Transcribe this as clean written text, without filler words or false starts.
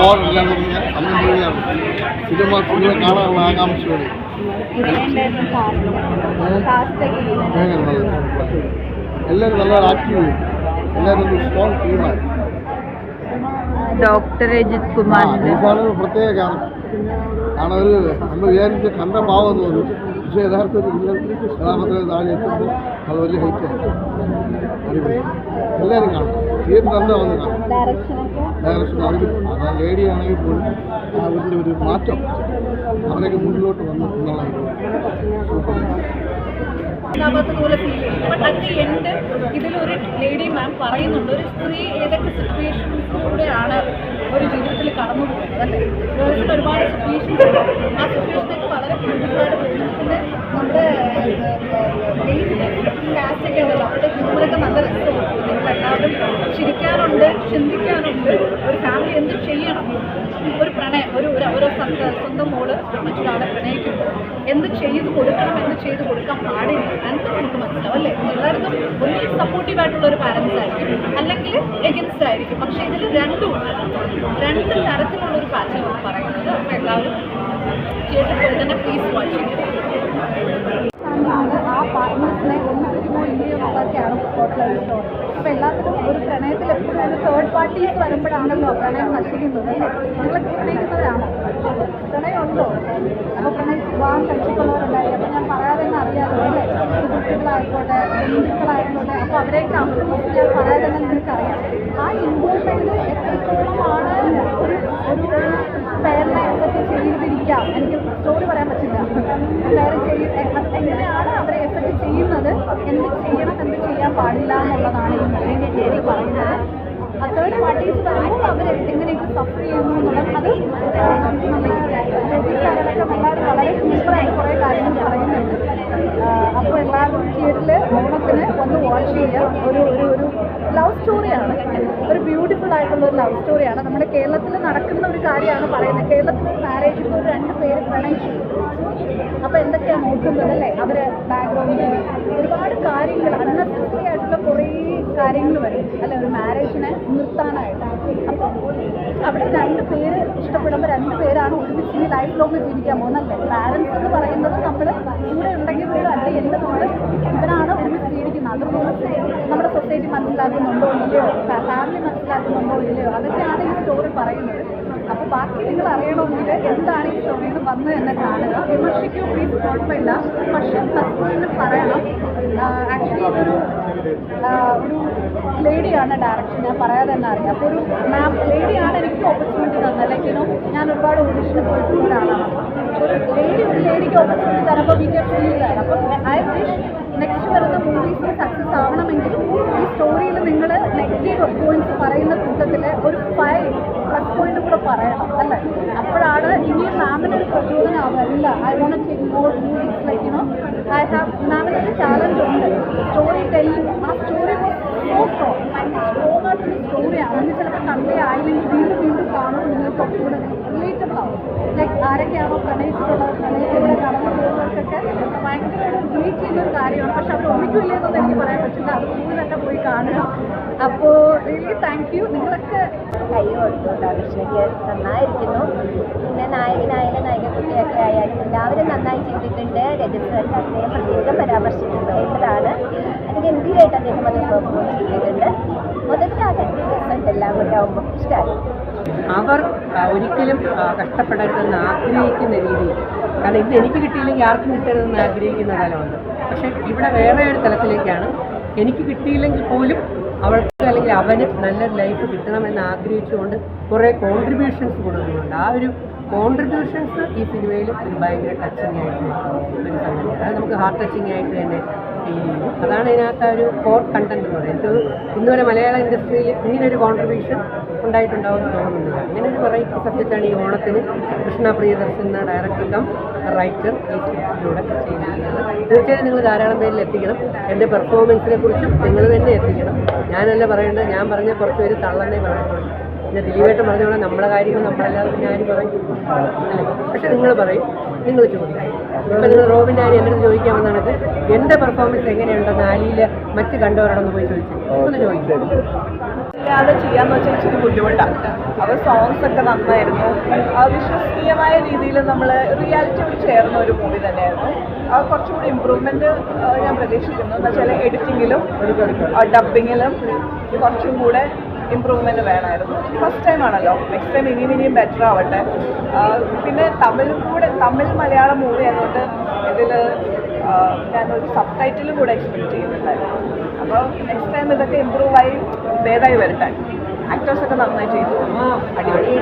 എല്ലാം സമയം സിനിമ കാണാനുള്ള ആകാംക്ഷയോടെ എല്ലാവരും നല്ല ആക്റ്റീവ് എല്ലാവരും ഒരു സ്ട്രോങ് ടീമാണ്. ഡോക്ടർ രജിത് കുമാർ പ്രത്യേക കാരണം ഒരു നമ്മൾ വിചാരിച്ച് കണ്ട ഭാവം തോന്നും, പക്ഷേ യഥാർത്ഥത്തിൽ യഥാർത്ഥത്തിൽ താഴെ എത്തുമ്പോൾ അത് വലിയ ഹൈറ്റാണ്. അടിപൊളി എല്ലാവരും കാണും, തിയേറ്റർ തന്നെ വന്ന് കാണും. ഡയറക്ഷൻ അവർ ലേഡി ആണെങ്കിൽ പോലും അവരുടെ ഒരു മാറ്റം അവരൊക്കെ മുന്നിലോട്ട് വന്നു എന്നുള്ള സൂപ്പർ. പോലെ ഫീൽ ചെയ്യും. ബട്ട് അറ്റ് ദി എൻഡ് ഇതിലൊരു ലേഡി മാം പറയുന്നുണ്ട്, ഒരു സ്ത്രീ ഏതൊക്കെ സിറ്റുവേഷൻസിലൂടെയാണ് ഒരു ജീവിതത്തിൽ കടന്നു പോകുന്നത് അല്ലേ. ഗേൾസിന് ഒരുപാട് സിറ്റുവേഷൻസ് ഉണ്ട്, ആ സിറ്റുവേഷനൊക്കെ വളരെ ബ്യൂട്ടിഫുള്ളായിട്ട് പോകുന്നു. പിന്നെ നമ്മുടെ കാസ്റ്റൊക്കെ ഉണ്ടല്ലോ, അവരുടെ ഹ്യൂമറൊക്കെ നല്ല രസമാണ്. നിങ്ങളെല്ലാവരും ചിരിക്കാനുണ്ട്, ചിന്തിക്കാനുണ്ട്. ഒരു ഫാമിലി എന്ത് ചെയ്യണം, ഒരു പ്രണയം ഒരു സ്വന്തം മോള് മറ്റൊരാളെ പ്രണയിക്കുമ്പോൾ എന്ത് ചെയ്ത് കൊടുക്കണം, എന്ത് ചെയ്ത് കൊടുക്കാൻ പാടില്ല എന്നൊക്കെ നമുക്ക് മനസ്സിലാവും അല്ലേ. എല്ലാവർക്കും ഒന്നിൽ സപ്പോർട്ടീവ് ആയിട്ടുള്ള ഒരു പാരൻസ് ആയിരിക്കും, അല്ലെങ്കിൽ എഗൻസ്റ്റ് ആയിരിക്കും. പക്ഷേ ഇതിൽ രണ്ട് തരത്തിലുള്ള ഒരു പാറ്റേൺ പറയുന്നത്. അപ്പോൾ എല്ലാവരും തിയേറ്ററിൽ പോയി തന്നെ പ്ലീസ് വാച്ച് ആ പാർട്ട്നേഴ്സിനെ ഒന്നിരിക്കുമോ ഇല്ലയോ എന്നുള്ളതൊക്കെയാണ് സ്പോട്ട്ലൈറ്റ് സ്റ്റോറി. അപ്പോൾ എല്ലാത്തിനും ഒരു പ്രണയത്തിൽ എപ്പോഴും ഒരു തേർഡ് പാർട്ടീസ് വരുമ്പോഴാണല്ലോ പ്രണയം നശിക്കുന്നത് അല്ലേ. നിങ്ങളൊക്കെ പ്രണയിക്കുന്നവരാണോ? പ്രണയമുണ്ടോ? അപ്പോൾ പ്രണയിച്ച് വിവാഹം കഴിച്ചിട്ടുള്ളവരുണ്ടായി. അപ്പോൾ ഞാൻ പറയാതെ തന്നെ അറിയാമല്ലോ അല്ലേ, സുഹൃത്തുക്കളായിക്കോട്ടെ ബന്ധുക്കളായിക്കോട്ടെ, അപ്പോൾ അവരെയൊക്കെ അഭിമുഖം ഞാൻ പറയാതെ തന്നെ നിങ്ങൾക്കറിയാം. ആ ഇമ്പോർട്ടൻ്റ് എത്രത്തോളമാണ് ഒരു പേരനെ എഫക്റ്റ് ചെയ്തിരിക്കാം. എനിക്ക് സ്റ്റോറി പറയാൻ പറ്റില്ല. എങ്ങനെയാണ് അവരെ എഫക്റ്റ് ചെയ്യുന്നത്, എന്ത് ചെയ്യണം, എന്ത് ചെയ്യാൻ പാടില്ല എന്നുള്ളതാണ് ഈ മൂവിൻ്റെ പേര് പറയുന്നത്. തേർഡ് പാർട്ടീസ് പറയുമ്പോൾ അവർ എങ്ങനെയൊക്കെ സഫർ ചെയ്യുന്നു എന്നുള്ളത് അത് എല്ലാവരും വളരെ സിമ്പിളായി കുറേ കാര്യങ്ങൾ പറയുന്നുണ്ട്. അപ്പോൾ എല്ലാവരും തിയേറ്ററിൽ ഓണത്തിന് ഒന്ന് വാച്ച് ചെയ്യുക. ഒരു ലവ് സ്റ്റോറിയാണ്, ഒരു ബ്യൂട്ടിഫുൾ ആയിട്ടുള്ള ഒരു ലവ് സ്റ്റോറിയാണ്. നമ്മുടെ കേരളത്തിൽ നടക്കുന്ന ഒരു കാര്യമാണ് പറയുന്നത്. കേരളത്തിൽ മാരേജ് ഇപ്പോൾ ഒരു 2 പേര് പ്രണയിച്ചു. അപ്പോൾ എന്തൊക്കെയാണ് നോക്കുന്നത് അല്ലേ, അവരെ ബാക്ക്ഗ്രൗണ്ടിൽ ഒരുപാട് കാര്യങ്ങൾ അൺനെസസറി ആയിട്ടുള്ള കുറേ കാര്യങ്ങൾ വരും അല്ലെ ഒരു മാരേജിനെ നിർത്താനായിട്ട്. അപ്പോൾ അവിടെ 2 പേര് ഇഷ്ടപ്പെടുമ്പോൾ 2 പേരാണ് ഒരുമിച്ച് ഈ ലൈഫ് ലോങ് ജീവിക്കാൻ പോകുന്നല്ലേ. പാരൻസ് എന്ന് പറയുന്നത് നമ്മൾ കൂടെ ഉണ്ടെങ്കിൽ പോലും അല്ലെ എൻ്റെ നമ്മൾ ഇവരാണ് ഒരുമിച്ച് ജീവിക്കുന്നത്. അതുപോലെ നമ്മുടെ സൊസൈറ്റി മനസ്സിലാക്കുന്നുണ്ടോ ഇല്ലയോ, ഫാമിലി മനസ്സിലാക്കുന്നുണ്ടോ ഇല്ലയോ, അതൊക്കെയാണ് ഈ സ്റ്റോറി പറയുന്നത്. അപ്പോൾ ബാക്കി നിങ്ങൾ അറിയണമെങ്കിൽ എന്താണ് ഈ സ്റ്റോറിയിൽ വന്ന് എന്നെ കാണുക. വിമർശിക്കൂ പ്ലീസ്, കുഴപ്പമില്ല. പക്ഷേ ഫസ്റ്റ് പോയിന്റ് പറയണം, ആക്ച്വലി ഒരു ലേഡിയാണ് ഡയറക്ഷൻ, ഞാൻ പറയാതെ തന്നെ അറിയാം. അപ്പോൾ ഒരു ലേഡിയാണ് എനിക്ക് ഓപ്പർച്യൂണിറ്റി തന്നത്. ലൈക്കിനോ ഞാൻ ഒരുപാട് ഓഡിഷന് പോയിട്ടുള്ള ഒരാളാണ്. ഒരു ലേഡിക്ക് ഓപ്പർച്യൂണിറ്റി തരുമ്പോൾ വി കൻ ഫീൽ ദാറ്റ്. അപ്പോൾ ഐ വിഷ് നെക്സ്റ്റ് വരുന്ന മൂവീസ് സക്സസ് ആവണമെങ്കിൽ ഈ സ്റ്റോറിയിൽ നിങ്ങൾ നെഗറ്റീവ് പോയിന്റ്സ് പറയുന്ന കൂട്ടത്തിൽ ഒരു 5 പ്ലസ് പോയിന്റ് കൂടെ പറയണം അല്ലേ. അപ്പോഴാണ് ഇനിയും മാമിനൊരു പ്രചോദനമാവുക. ഇല്ല, I want to take more movies ലൈക്കിനോ ഐ ഹാവ്. മാമിനൊരു ചാലഞ്ച് ഉണ്ട്, സ്റ്റോറി ടെല്ലിങ്. ആ സ്റ്റോറി സോ സ്ട്രോങ്, ഭയങ്കര സ്ട്രോങ് ആയിട്ടൊരു സ്റ്റോറിയാണ്. നിങ്ങൾ ചിലപ്പോൾ കണ്ടേ ആയില്ലെങ്കിൽ വീണ്ടും കാണുമ്പോൾ നിങ്ങൾക്ക് കുറച്ചുകൂടെ റിലേറ്റബിൾ ആവും. ലൈക്ക് ആരൊക്കെയാണോ പ്രണയിച്ചിട്ടുള്ളത്, പ്രണയത്തിലൂടെ കടന്നു പോകുന്നവർക്കൊക്കെ ഭയങ്കര റിലേറ്റ് ചെയ്യുന്നൊരു കാര്യമാണ്. പക്ഷെ അവർ ഒന്നിക്കില്ലെന്നൊന്നും എനിക്ക് പറയാൻ പറ്റില്ല. അത് കൂടുതലൊക്കെ പോയി കാണുക. അപ്പോൾ റിയലി താങ്ക് യു. നിങ്ങളൊക്കെ കൈ കൊടുത്തുകൊണ്ടാണ് ശരിയ നന്നായിരിക്കുന്നു. പിന്നെ നായകനായാലും നായികക്കുട്ടിയൊക്കെ ആയാലും എല്ലാവരും നന്നായി ചെയ്തിട്ടുണ്ട്. രജത് അദ്ദേഹം പ്രത്യേകം പരാമർശിക്കുന്നതാണ്. അത് ഗംഭീരമായിട്ട് അദ്ദേഹം അത് പെർഫോം ചെയ്തിട്ടുണ്ട്. മൊത്തത്തിൽ ആ റിസൾട്ട് എല്ലാം കൊണ്ടാകുമ്പോൾ ഇഷ്ടമായി. അവർ ഒരിക്കലും കഷ്ടപ്പെടരുതെന്ന് ആഗ്രഹിക്കുന്ന രീതിയിൽ, കാരണം ഇത് എനിക്ക് കിട്ടിയില്ലെങ്കിൽ ആർക്കും കിട്ടരുതെന്ന് ആഗ്രഹിക്കുന്ന കാലമുണ്ട്. പക്ഷേ ഇവിടെ വേറെ ഒരു തലത്തിലേക്കാണ്, എനിക്ക് കിട്ടിയില്ലെങ്കിൽ പോലും അവൾക്ക് അല്ലെങ്കിൽ അവന് നല്ലൊരു ലൈഫ് കിട്ടണമെന്ന് ആഗ്രഹിച്ചുകൊണ്ട് കുറേ കോൺട്രിബ്യൂഷൻസ് കൊടുക്കുന്നുണ്ട്. ആ ഒരു കോൺട്രിബ്യൂഷൻസ് ഈ സിനിമയിൽ ഒരു ഭയങ്കര ടച്ചിങ് ആയിട്ട് ഒരു സംഗതി, അതായത് നമുക്ക് ഹാർട്ട് ടച്ചിങ് ആയിട്ട് തന്നെ ഫീൽ ചെയ്യും. അതാണ് ഇതിനകത്ത് ആ ഒരു കോർ കണ്ടന്റ് എന്ന് പറയുന്നത്. ഇന്നുവരെ മലയാള ഇൻഡസ്ട്രിയിൽ ഇങ്ങനൊരു കോൺട്രിബ്യൂഷൻ ഉണ്ടായിട്ടുണ്ടാവുമെന്ന് തോന്നുന്നില്ല. അങ്ങനെ ഒരു വെറൈറ്റി സബ്ജക്റ്റാണ് ഈ ഓണത്തിന് കൃഷ്ണ പ്രിയദർശൻ എന്ന ഡയറക്ടർ കം റൈറ്റർ ഈ സ്ക്രിപ്റ്റിലൂടെ ചെയ്തിരിക്കുന്നത്. തീർച്ചയായും നിങ്ങൾ ധാരാളം പേരിൽ എത്തിക്കണം. എൻ്റെ പെർഫോമൻസിനെ കുറിച്ചും നിങ്ങൾ തന്നെ എത്തിക്കണം. ഞാനല്ല പറയേണ്ടത്, ഞാൻ പറഞ്ഞ കുറച്ച് പേര് തള്ളന്നേ പറയുന്നുള്ളൂ. പിന്നെ ദിലീപേട്ടൻ പറഞ്ഞോളാം നമ്മളെ കാര്യങ്ങൾ നമ്മളല്ലാതെ പിന്നെ ആരും പറയും അല്ലേ. പക്ഷെ നിങ്ങൾ പറയും, നിങ്ങൾ ചോദിക്കും. ഇപ്പം നിങ്ങൾ റോബിൻ്റെ കാര്യം എൻ്റെ അടുത്ത് ചോദിക്കാമെന്നാണ്, എൻ്റെ പെർഫോമൻസ് എങ്ങനെയുണ്ടെന്ന് ആലിയിൽ മറ്റ് കണ്ടവരോടൊന്ന് പോയി ചോദിച്ചു, ഒന്ന് ചോദിച്ചു. അറിയാതെ ചെയ്യാന്ന് വെച്ചാൽ ഇച്ചിരി ബുദ്ധിമുട്ടാണ്. അപ്പോൾ സോങ്സ് ഒക്കെ നന്നായിരുന്നു. വിശ്വസനീയമായ രീതിയിൽ നമ്മൾ റിയാലിറ്റിയോട് ചേർന്ന ഒരു മൂവി തന്നെയായിരുന്നു. കുറച്ചും കൂടി ഇമ്പ്രൂവ്മെൻറ്റ് ഞാൻ പ്രതീക്ഷിക്കുന്നു. എന്ന് വെച്ചാൽ എഡിറ്റിങ്ങിലും ഡബിങ്ങിലും കുറച്ചും കൂടെ ഇമ്പ്രൂവ്മെൻറ്റ് വേണമായിരുന്നു. ഫസ്റ്റ് ടൈം ആണല്ലോ, നെക്സ്റ്റ് ടൈം ഇനിയും ബെറ്റർ ആവട്ടെ. പിന്നെ തമിഴ് മലയാളം മൂവി ആയതുകൊണ്ട് ഇതിൽ ഞാനൊരു സബ് ടൈറ്റിലും കൂടെ എക്സ്പെക്ട് ചെയ്യുന്നുണ്ടായിരുന്നു. അപ്പോൾ നെക്സ്റ്റ് ടൈം ഇതൊക്കെ ഇമ്പ്രൂവ് ആയി ഭേദമായി വരട്ടെ. ആക്ടേഴ്സൊക്കെ നന്നായി ചെയ്തു, അടിപൊളി.